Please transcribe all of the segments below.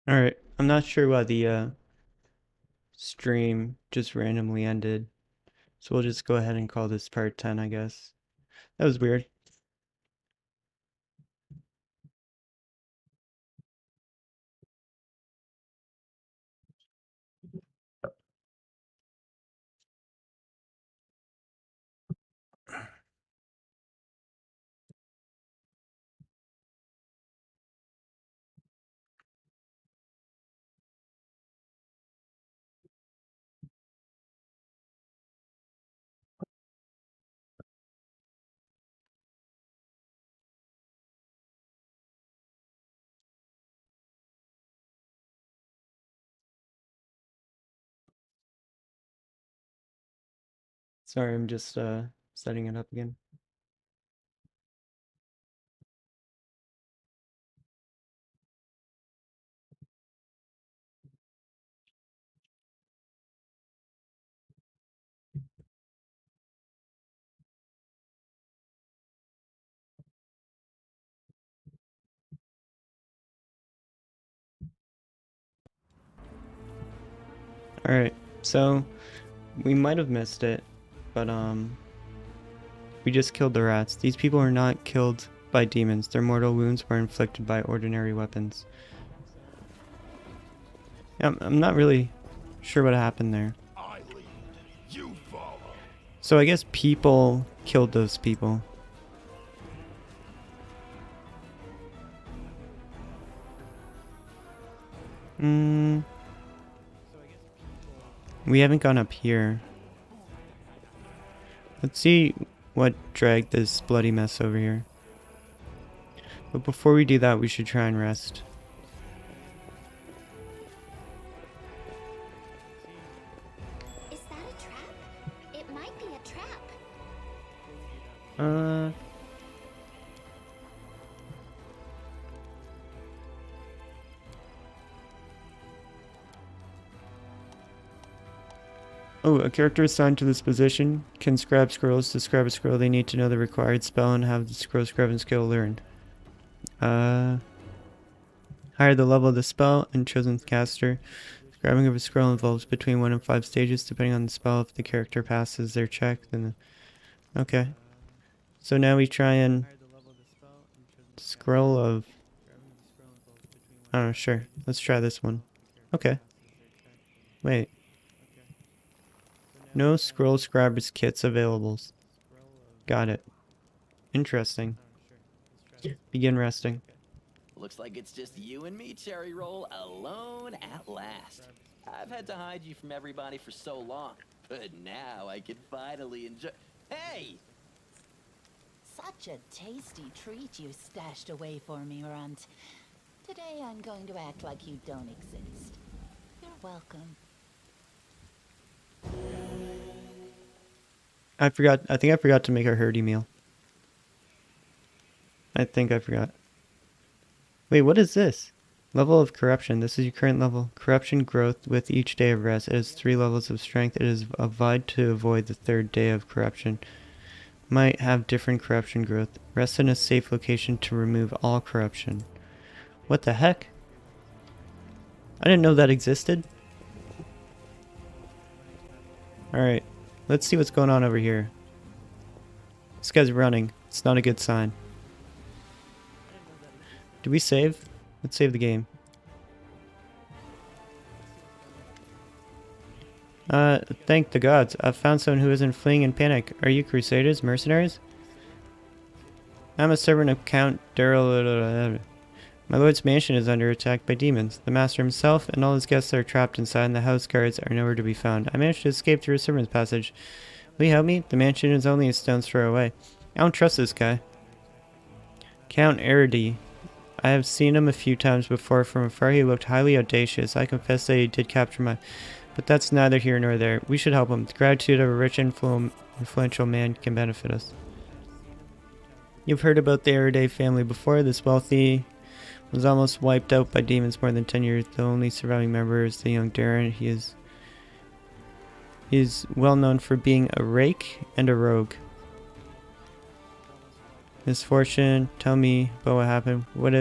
Alright, I'm not sure why the stream just randomly ended, so we'll just go ahead and call this part 10, I guess. That was weird. Sorry, I'm just setting it up again. Alright, so we might have missed it, but we just killed the rats. These people are not killed by demons. Their mortal wounds were inflicted by ordinary weapons. I'm not really sure what happened there. I lead, you follow. So I guess people killed those people. We haven't gone up here. Let's see what dragged this bloody mess over here. But before we do that, we should try and rest. Is that a trap? It might be a trap. Oh, a character assigned to this position can scribe scrolls. To scribe a scroll, they need to know the required spell and have the scroll scribing skill learned. Higher the level of the spell and chosen caster. Scribing of a scroll involves between 1 and 5 stages, depending on the spell. If the character passes their check, then okay. So now we try and scroll of... I don't know, sure. Let's try this one. Okay. Wait. No scroll scribers kits available. Got it. Interesting. Begin resting. Looks like it's just you and me, Cherry Roll, alone at last. I've had to hide you from everybody for so long, but now I can finally enjoy... Hey! Such a tasty treat you stashed away for me, Runt. Today I'm going to act like you don't exist. You're welcome. I think I forgot to make a hearty meal. I think I forgot. Wait, what is this? Level of corruption. This is your current level. Corruption growth with each day of rest. It has 3 levels of strength. It is applied to avoid the 3rd day of corruption. Might have different corruption growth. Rest in a safe location to remove all corruption. What the heck? I didn't know that existed. Alright, let's see what's going on over here. This guy's running. It's not a good sign. Did we save? Let's save the game. Thank the gods. I've found someone who isn't fleeing in panic. Are you crusaders? Mercenaries? I'm a servant of Count Daryl. My lord's mansion is under attack by demons. The master himself and all his guests are trapped inside, and the house guards are nowhere to be found. I managed to escape through a servant's passage. Will you help me? The mansion is only a stone's throw away. I don't trust this guy. Count Eredy. I have seen him a few times before. From afar he looked highly audacious. I confess that he did capture my... But that's neither here nor there. We should help him. The gratitude of a rich influential man can benefit us. You've heard about the Eredy family before. This wealthy was almost wiped out by demons more than 10 years. The only surviving member is the young Darren. He is well known for being a rake and a rogue. Misfortune, tell me about what happened. What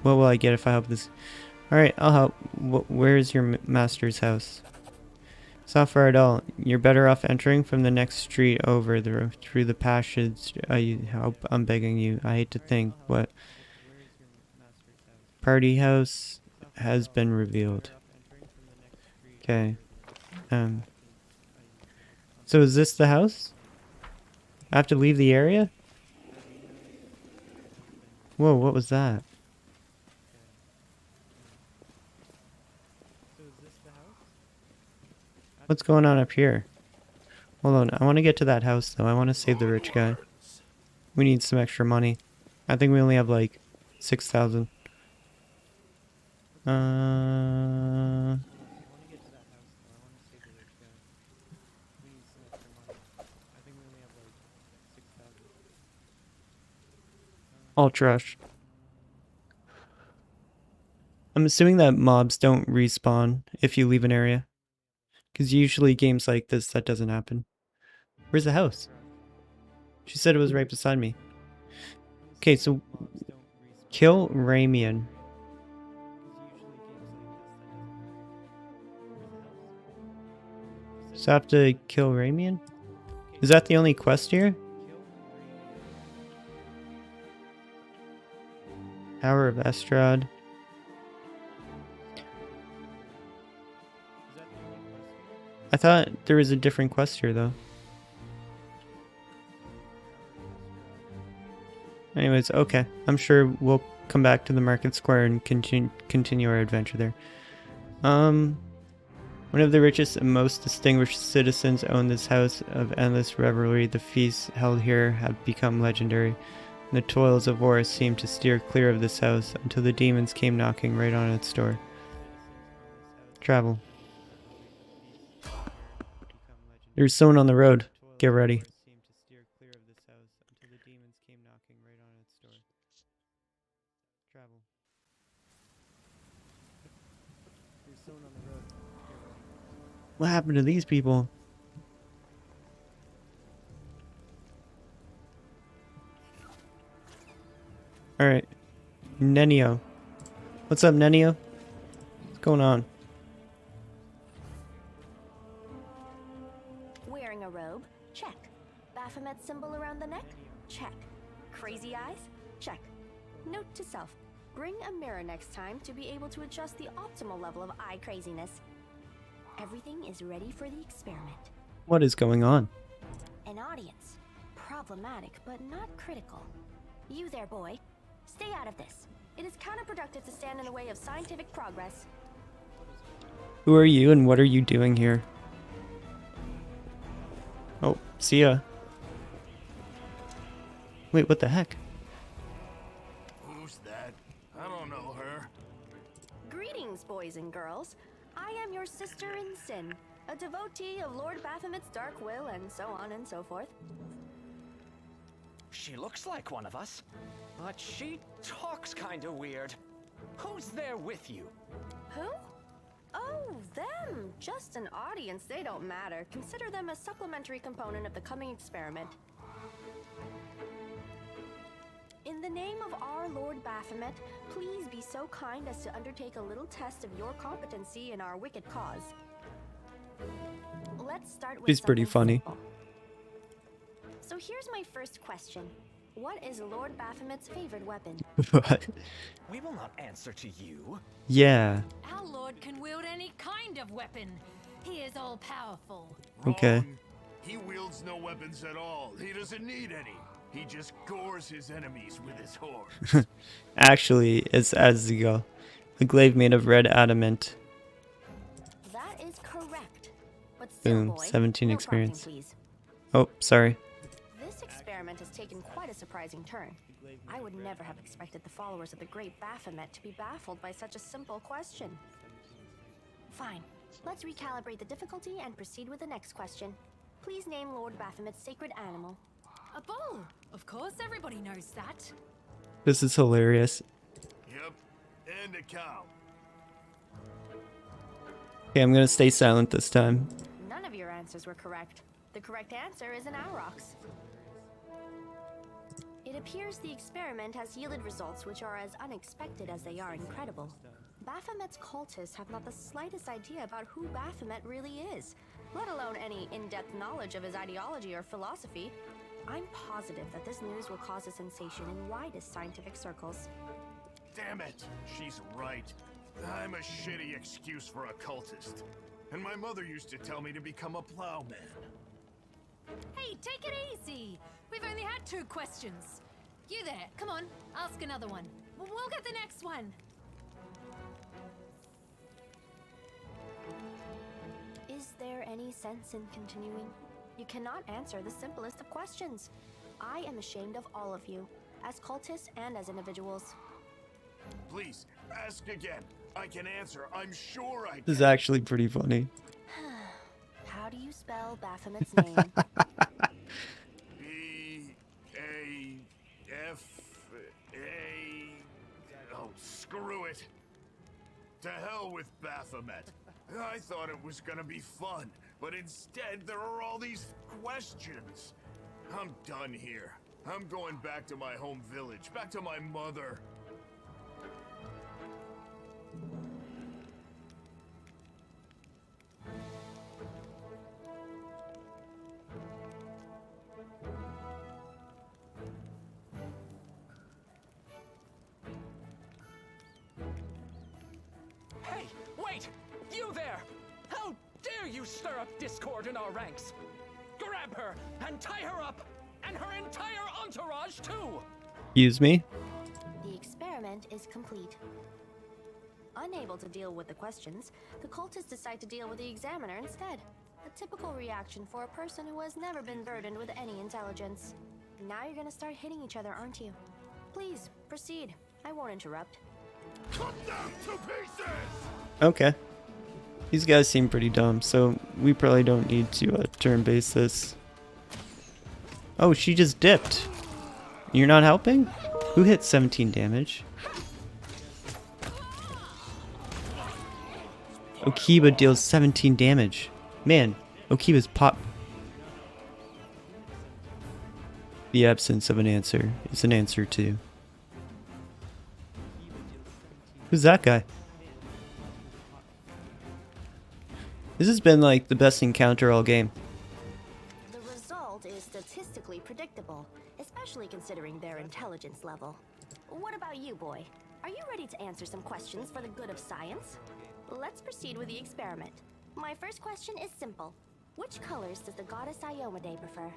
will I get if I help this Alright, I'll help. Where's your master's house? It's not far at all. You're better off entering from the next street over through the passage. I'm begging you. I hate to think what party house has been revealed. Okay. So is this the house? I have to leave the area? Whoa, what was that? What's going on up here? Hold on, I want to get to that house though. I want to save the rich guy. We need some extra money. I think we only have like 6,000. Alt rush. I'm assuming that mobs don't respawn if you leave an area. Because usually games like this, that doesn't happen. Where's the house? She said it was right beside me. Okay, so kill Ramian. So I have to kill Ramian? Is that the only quest here? Tower of Estrad. I thought there was a different quest here though. Anyways, okay. I'm sure we'll come back to the market square and continue our adventure there. One of the richest and most distinguished citizens owned this house of endless revelry. The feasts held here have become legendary. And the toils of war seemed to steer clear of this house until the demons came knocking right on its door. Travel. There's someone on the road. Get ready. What happened to these people? Alright. Nenio. What's up, Nenio? What's going on? Wearing a robe? Check. Baphomet symbol around the neck? Check. Crazy eyes? Check. Note to self. Bring a mirror next time to be able to adjust the optimal level of eye craziness. Everything is ready for the experiment. What is going on? An audience. Problematic, but not critical. You there, boy. Stay out of this. It is counterproductive to stand in the way of scientific progress. Who are you and what are you doing here? Oh, see ya. Wait, what the heck? Who's that? I don't know her. Greetings, boys and girls. I am your sister in sin, a devotee of Lord Baphomet's dark will, and so on and so forth. She looks like one of us, but she talks kinda weird. Who's there with you? Who? Oh, them. Just an audience. They don't matter. Consider them a supplementary component of the coming experiment. In the name of our Lord Baphomet, please be so kind as to undertake a little test of your competency in our wicked cause. Let's start with It's pretty something funny. simple. So here's my first question. What is Lord Baphomet's favorite weapon? What? We will not answer to you. Yeah. Our lord can wield any kind of weapon. He is all-powerful. Okay. Wrong. He wields no weapons at all. He doesn't need any. He just gores his enemies with his horns. Actually, it's Azzigal, a glaive made of red adamant. That is correct. But still, Boom, boy, 17 no experience. prompting, please. Oh, sorry. This experiment has taken quite a surprising turn. I would never have expected the followers of the great Baphomet to be baffled by such a simple question. Fine. Let's recalibrate the difficulty and proceed with the next question. Please name Lord Baphomet's sacred animal. A bull! Of course, everybody knows that. This is hilarious. Yep. And a cow. Okay, I'm gonna stay silent this time. None of your answers were correct. The correct answer is an aurochs. It appears the experiment has yielded results which are as unexpected as they are incredible. Baphomet's cultists have not the slightest idea about who Baphomet really is, let alone any in-depth knowledge of his ideology or philosophy. I'm positive that this news will cause a sensation in widest scientific circles. Damn it! She's right. I'm a shitty excuse for a cultist. And my mother used to tell me to become a plowman. Hey, take it easy. We've only had 2 questions. You there, come on, ask another one. We'll get the next one. Is there any sense in continuing? You cannot answer the simplest of questions. I am ashamed of all of you, as cultists and as individuals. Please, ask again. I can answer. I'm sure I This is can. actually pretty funny. How do you spell Baphomet's name? B-A-F-A... Oh, screw it. To hell with Baphomet. I thought it was gonna be fun, but instead there are all these questions. I'm done here. I'm going back to my home village, back to my mother. Hey, wait! You there! How dare you stir up discord in our ranks? Grab her and tie her up! And her entire entourage, too! Excuse me? The experiment is complete. Unable to deal with the questions, the cultists decide to deal with the examiner instead. A typical reaction for a person who has never been burdened with any intelligence. Now you're gonna start hitting each other, aren't you? Please, proceed. I won't interrupt. Cut them to pieces! Okay. These guys seem pretty dumb, so we probably don't need to turn-base this. Oh, she just dipped. You're not helping? Who hit 17 damage? Okiba deals 17 damage. Man, Okiba's pop. The absence of an answer is an answer too. Who's that guy? This has been like the best encounter all game. The result is statistically predictable, especially considering their intelligence level. What about you, boy? Are you ready to answer some questions for the good of science? Let's proceed with the experiment. My first question is simple. Which colors does the goddess Iomade prefer?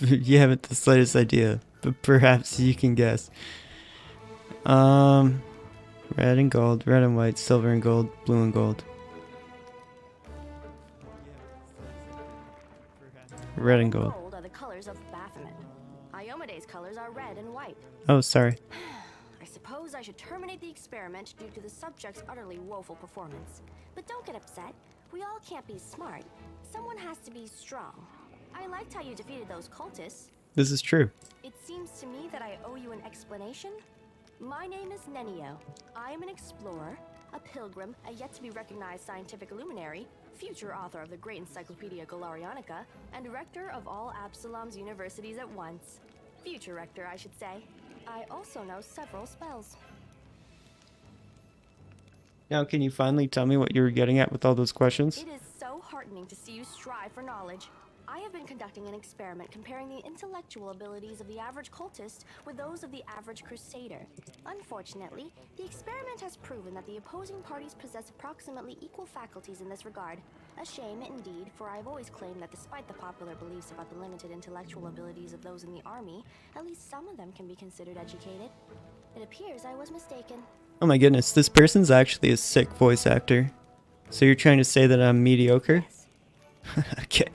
You haven't the slightest idea, but perhaps you can guess. Red and gold, red and white, silver and gold, blue and gold. Red and gold. Gold are the colors of Baphomet. Iomade's colors are red and white. Oh, sorry. I suppose I should terminate the experiment due to the subject's utterly woeful performance. But don't get upset. We all can't be smart. Someone has to be strong. I liked how you defeated those cultists. This is true. It seems to me that I owe you an explanation. My name is Nenio. I am an explorer, a pilgrim, a yet-to-be-recognized scientific luminary, future author of the great Encyclopedia Galarianica, and rector of all Absalom's universities at once. Future rector, I should say. I also know several spells. Now, can you finally tell me what you were getting at with all those questions? It is so heartening to see you strive for knowledge. I have been conducting an experiment comparing the intellectual abilities of the average cultist with those of the average crusader. Unfortunately, the experiment has proven that the opposing parties possess approximately equal faculties in this regard. A shame indeed, for I have always claimed that despite the popular beliefs about the limited intellectual abilities of those in the army, at least some of them can be considered educated. It appears I was mistaken. Oh my goodness, this person's actually a sick voice actor. So you're trying to say that I'm mediocre? Yes. Okay.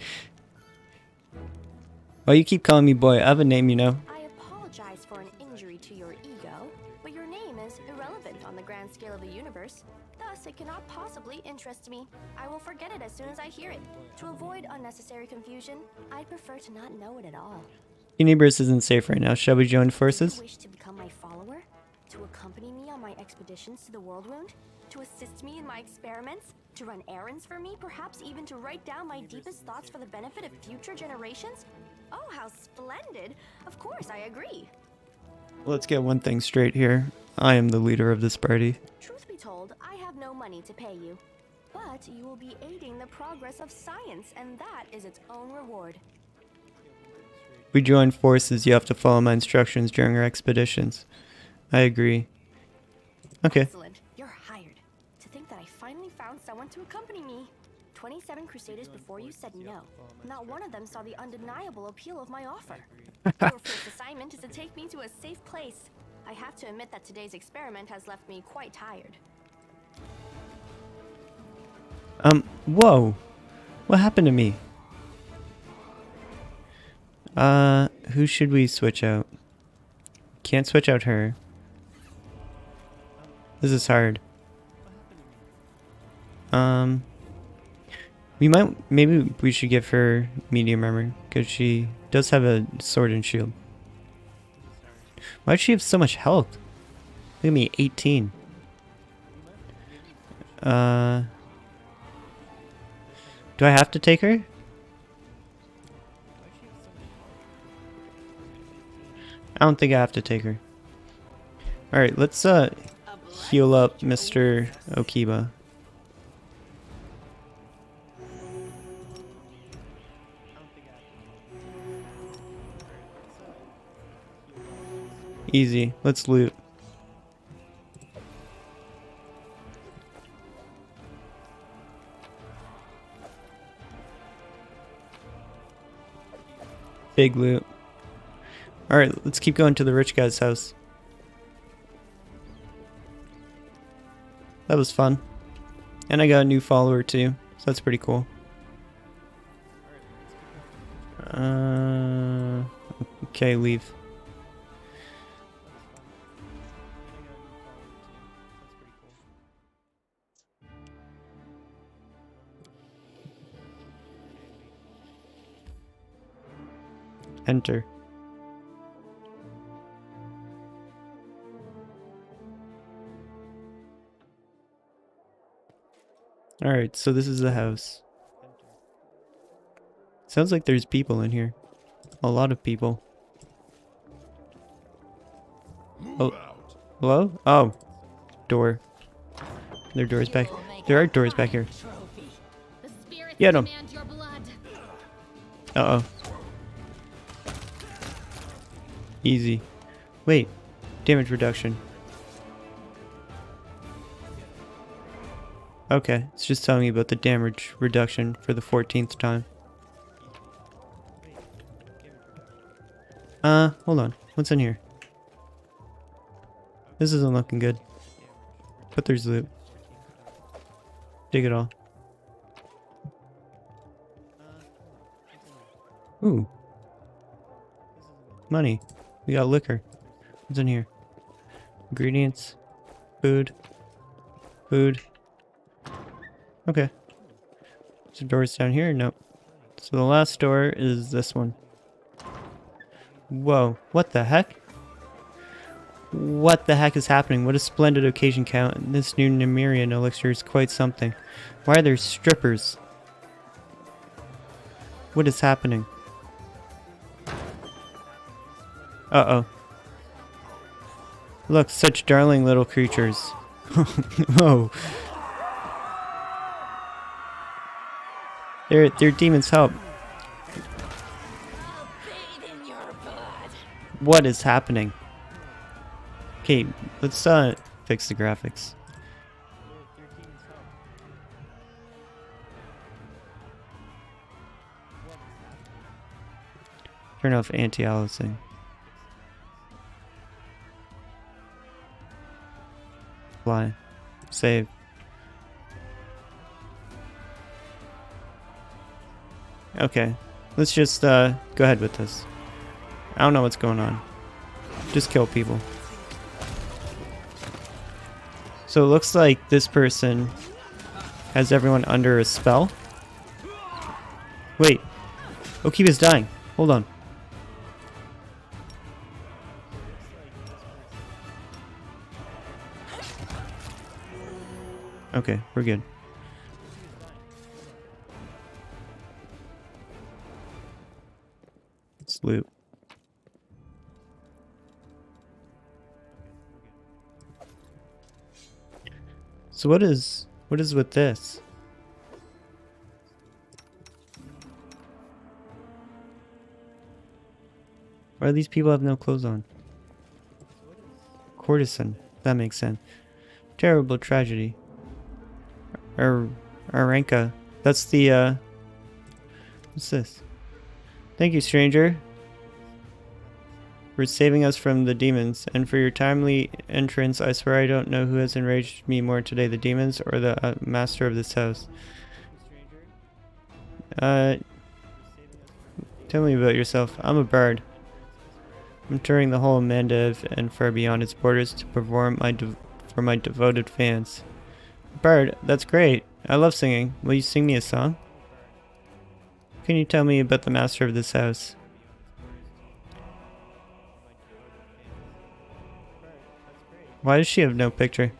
Why you keep calling me boy? I have a name, you know. I apologize for an injury to your ego, but your name is irrelevant on the grand scale of the universe. Thus, it cannot possibly interest me. I will forget it as soon as I hear it. To avoid unnecessary confusion, I'd prefer to not know it at all. Universe isn't safe right now. Shall we join forces? Do you wish to become my follower? To accompany me on my expeditions to the World Wound? To assist me in my experiments? To run errands for me? Perhaps even to write down my deepest thoughts for the benefit of future generations? Oh, how splendid! Of course, I agree. Let's get one thing straight here. I am the leader of this party. Truth be told, I have no money to pay you. But you will be aiding the progress of science, and that is its own reward. We join forces, you have to follow my instructions during our expeditions. I agree. Okay. Excellent. You're hired. To think that I finally found someone to accompany me. 27 Crusaders before you said no. Not one of them saw the undeniable appeal of my offer. Your first assignment is to take me to a safe place. I have to admit that today's experiment has left me quite tired. Whoa. What happened to me? Who should we switch out? Can't switch out her. This is hard. Maybe we should give her medium armor, because she does have a sword and shield. Why does she have so much health? Look at me, 18. Do I have to take her? I don't think I have to take her. Alright, let's heal up Mr. Okiba. Easy, let's loot. Big loot. Alright, let's keep going to the rich guy's house. That was fun. And I got a new follower too, so that's pretty cool. Okay, leave. Enter. Alright, so this is the house. Sounds like there's people in here. A lot of people. Oh, hello? Oh, door. There are doors back. There are doors back here. The spirits Get 'em. demand your blood. Uh-oh. Easy. Wait. Damage reduction. Okay, it's just telling me about the damage reduction for the 14th time. Hold on. What's in here? This isn't looking good. But there's loot. Dig it all. Ooh. Money. We got liquor. What's in here? Ingredients. Food. Food. Okay. Some doors down here? Nope. So the last door is this one. Whoa. What the heck? What the heck is happening? What a splendid occasion count. This new Nemirian elixir is quite something. Why are there strippers? What is happening? Uh-oh. Look, such darling little creatures. Oh. They're demons, help. What is happening? Okay, let's fix the graphics. Turn off anti-aliasing. Fly. Save. Okay, let's just go ahead with this. I don't know what's going on. Just kill people. So it looks like this person has everyone under a spell. Wait, Okiba's dying. Hold on. Okay, we're good. Let's loot. So what is with this? Why do these people have no clothes on? Courtesan. That makes sense. Terrible tragedy. Aranka. That's the, what's this? Thank you, stranger, for saving us from the demons, and for your timely entrance. I swear I don't know who has enraged me more today, the demons or the master of this house. Tell me about yourself. I'm a bard. I'm touring the whole of Mandev and far beyond its borders to perform for my devoted fans. Bard, that's great. I love singing. Will you sing me a song? Can you tell me about the master of this house? Why does she have no picture?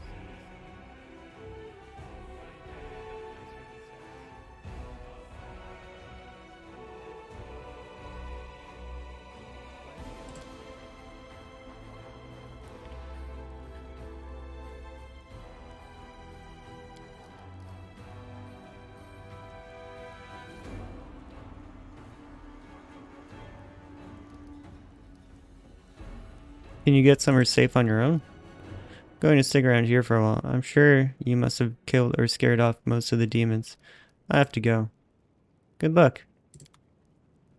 Can you get somewhere safe on your own? Going to stick around here for a while. I'm sure you must have killed or scared off most of the demons. I have to go. Good luck.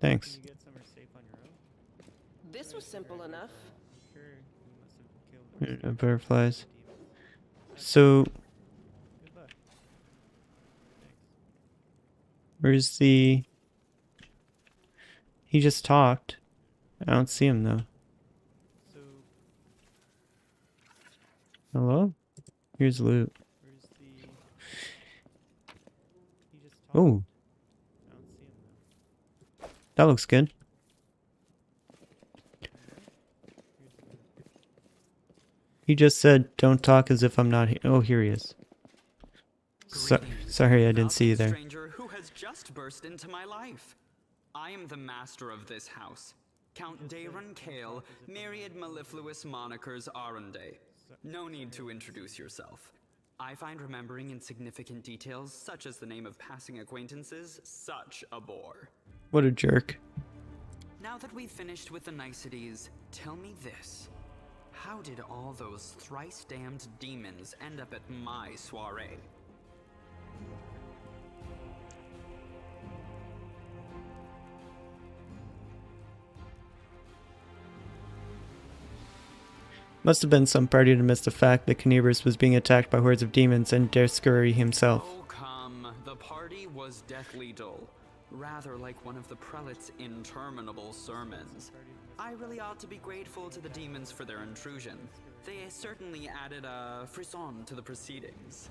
Thanks. This was simple enough. Butterflies. So, where's the... He just talked. I don't see him though. Hello? Here's loot. Oh. That looks good. He just said, don't talk as if I'm not here. Oh, here he is. Sorry, I didn't see you there. Stranger who has just burst into my life. I am the master of this house. Count Daron Kale, myriad mellifluous monikers Arunde. No need to introduce yourself. I find remembering insignificant details, such as the name of passing acquaintances, such a bore. What a jerk. Now that we've finished with the niceties, tell me this. How did all those thrice-damned demons end up at my soiree? Must have been some party to miss the fact that Canibus was being attacked by hordes of demons and Descurry himself. Oh come, the party was deathly dull. Rather like one of the prelate's interminable sermons. I really ought to be grateful to the demons for their intrusion. They certainly added a frisson to the proceedings.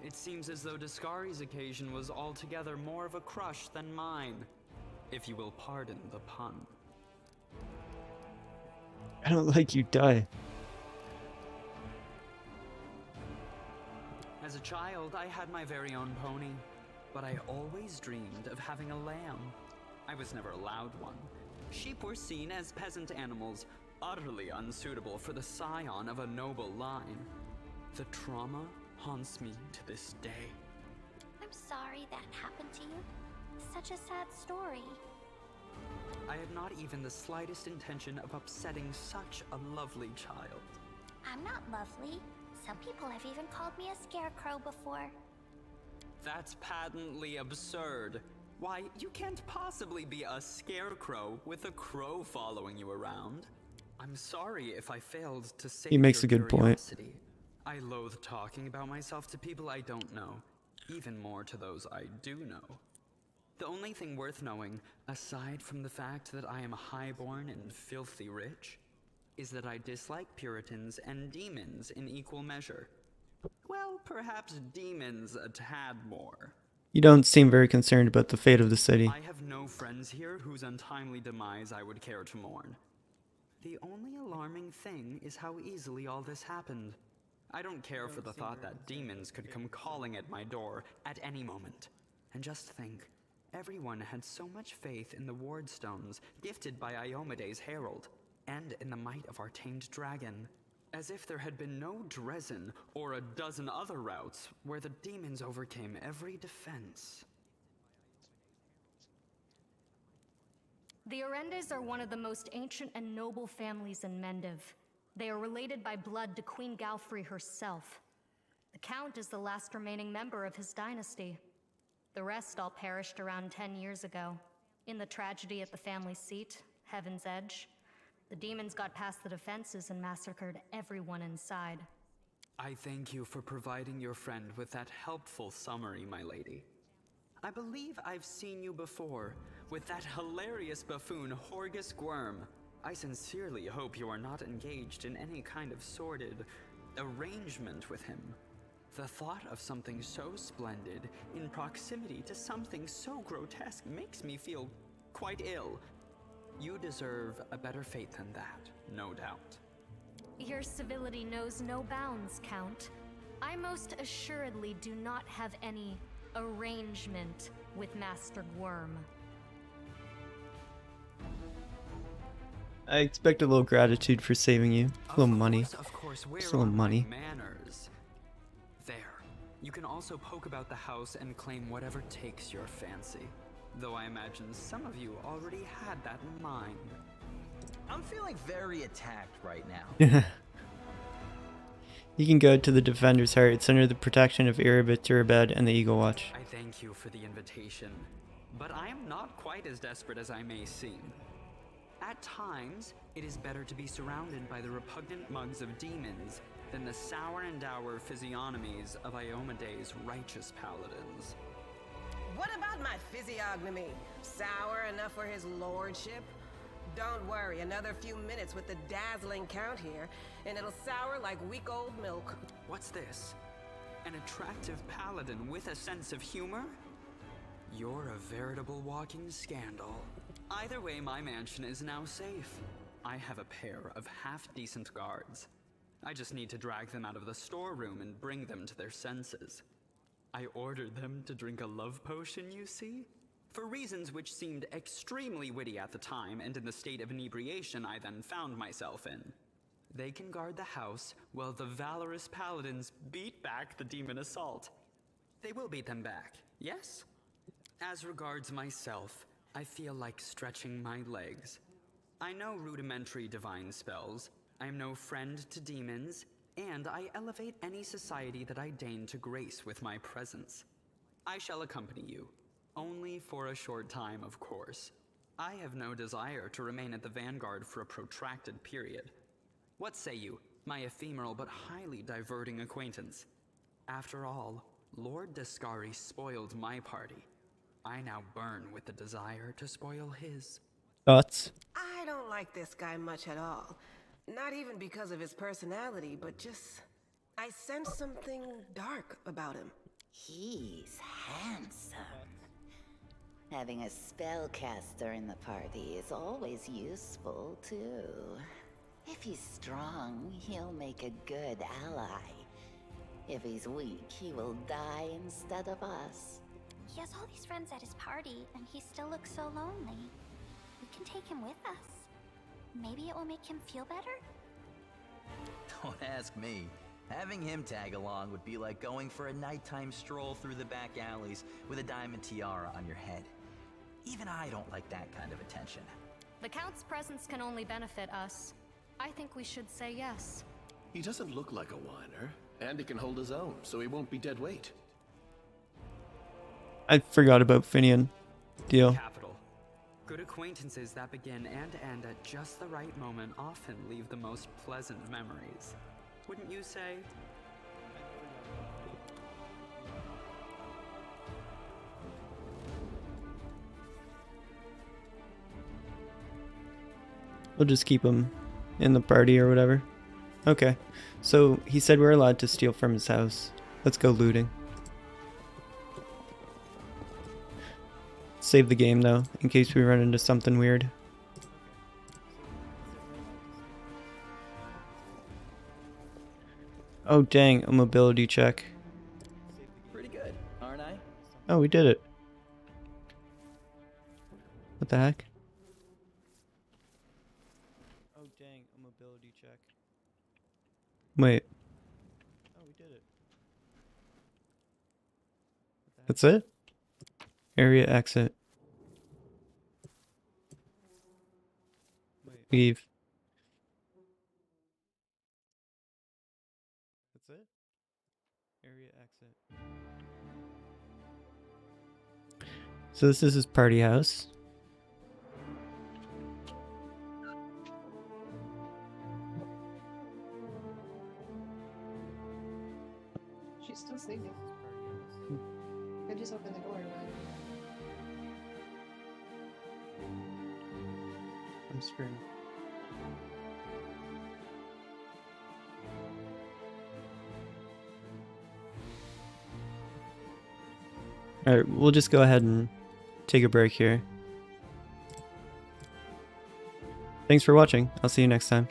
It seems as though Descari's occasion was altogether more of a crush than mine, if you will pardon the pun. I don't like you, die. As a child, I had my very own pony, but I always dreamed of having a lamb. I was never allowed one. Sheep were seen as peasant animals, utterly unsuitable for the scion of a noble line. The trauma haunts me to this day. I'm sorry that happened to you. Such a sad story. I had not even the slightest intention of upsetting such a lovely child. I'm not lovely. Some people have even called me a scarecrow before. That's patently absurd. Why, you can't possibly be a scarecrow with a crow following you around. I'm sorry if I failed to save He makes your a good point. curiosity. I loathe talking about myself to people I don't know, even more to those I do know. The only thing worth knowing, aside from the fact that I am highborn and filthy rich, is that I dislike Puritans and demons in equal measure. Well, perhaps demons a tad more. You don't seem very concerned about the fate of the city. I have no friends here whose untimely demise I would care to mourn. The only alarming thing is how easily all this happened. I don't care for the thought that demons could come calling at my door at any moment. And just think, everyone had so much faith in the ward stones gifted by Iomede's herald, and in the might of our tamed dragon, as if there had been no Dresden or a dozen other routes where the demons overcame every defense. The Orendes are one of the most ancient and noble families in Mendiv. They are related by blood to Queen Galfrey herself. The Count is the last remaining member of his dynasty. The rest all perished around 10 years ago. In the tragedy at the family seat, Heaven's Edge, the demons got past the defenses and massacred everyone inside. I thank you for providing your friend with that helpful summary, my lady. I believe I've seen you before, with that hilarious buffoon Horgus Gwyrm. I sincerely hope you are not engaged in any kind of sordid arrangement with him. The thought of something so splendid in proximity to something so grotesque makes me feel quite ill. You deserve a better fate than that, no doubt. Your civility knows no bounds, Count. I most assuredly do not have any arrangement with Master Gwyrm. I expect a little gratitude for saving you. A little money. Of course, Just a little money. Manners. There. You can also poke about the house and claim whatever takes your fancy. Though I imagine some of you already had that in mind. I'm feeling very attacked right now. You can go to the Defender's Heart. It's under the protection of Erebet, Turabed, and the Eagle Watch. I thank you for the invitation, but I am not quite as desperate as I may seem. At times, it is better to be surrounded by the repugnant mugs of demons than the sour and dour physiognomies of Iomede's righteous paladins. What about my physiognomy? Sour enough for his lordship? Don't worry, another few minutes with the dazzling Count here, and it'll sour like week-old milk. What's this? An attractive paladin with a sense of humor? You're a veritable walking scandal. Either way, my mansion is now safe. I have a pair of half-decent guards. I just need to drag them out of the storeroom and bring them to their senses. I ordered them to drink a love potion, you see? For reasons which seemed extremely witty at the time and in the state of inebriation I then found myself in. They can guard the house while the valorous paladins beat back the demon assault. They will beat them back, yes? As regards myself, I feel like stretching my legs. I know rudimentary divine spells, I am no friend to demons, and I elevate any society that I deign to grace with my presence. I shall accompany you. Only for a short time, of course. I have no desire to remain at the vanguard for a protracted period. What say you, my ephemeral but highly diverting acquaintance? After all, Lord Descari spoiled my party. I now burn with the desire to spoil his. Thoughts? I don't like this guy much at all. Not even because of his personality, but just... I sense something dark about him. He's handsome. Having a spellcaster in the party is always useful, too. If he's strong, he'll make a good ally. If he's weak, he will die instead of us. He has all these friends at his party, and he still looks so lonely. We can take him with us. Maybe it will make him feel better? Don't ask me. Having him tag along would be like going for a nighttime stroll through the back alleys with a diamond tiara on your head. Even I don't like that kind of attention. The Count's presence can only benefit us. I think we should say yes. He doesn't look like a whiner, and he can hold his own, so he won't be dead weight. I forgot about Finian. Deal. Capital. Good acquaintances that begin and end at just the right moment often leave the most pleasant memories. Wouldn't you say? We'll just keep him in the party or whatever. Okay. So he said we're allowed to steal from his house. Let's go looting. Save the game though, in case we run into something weird. Oh dang, a mobility check. Pretty good, aren't I? Oh, we did it. What the heck? Oh dang, a mobility check. Wait. Oh, we did it. That's it? Area exit. Leave. That's it? Area exit. So this is his party house. She's still sleeping. I just opened the door. I'm screwing. Alright, we'll just go ahead and take a break here. Thanks for watching. I'll see you next time.